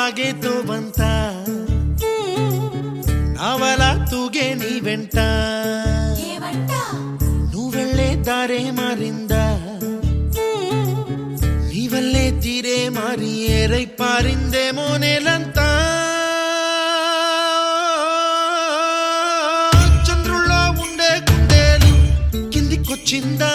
సాగేతో బంత నావలా తూగే నీ వెంట నువ్వెళ్ళే దారే మారిందా నీ వల్లే తీరే మారి ఏరై పారిందేమో నేలంతా చంద్రుల్లో ఉండే గుండెలు కిందికొచ్చిందా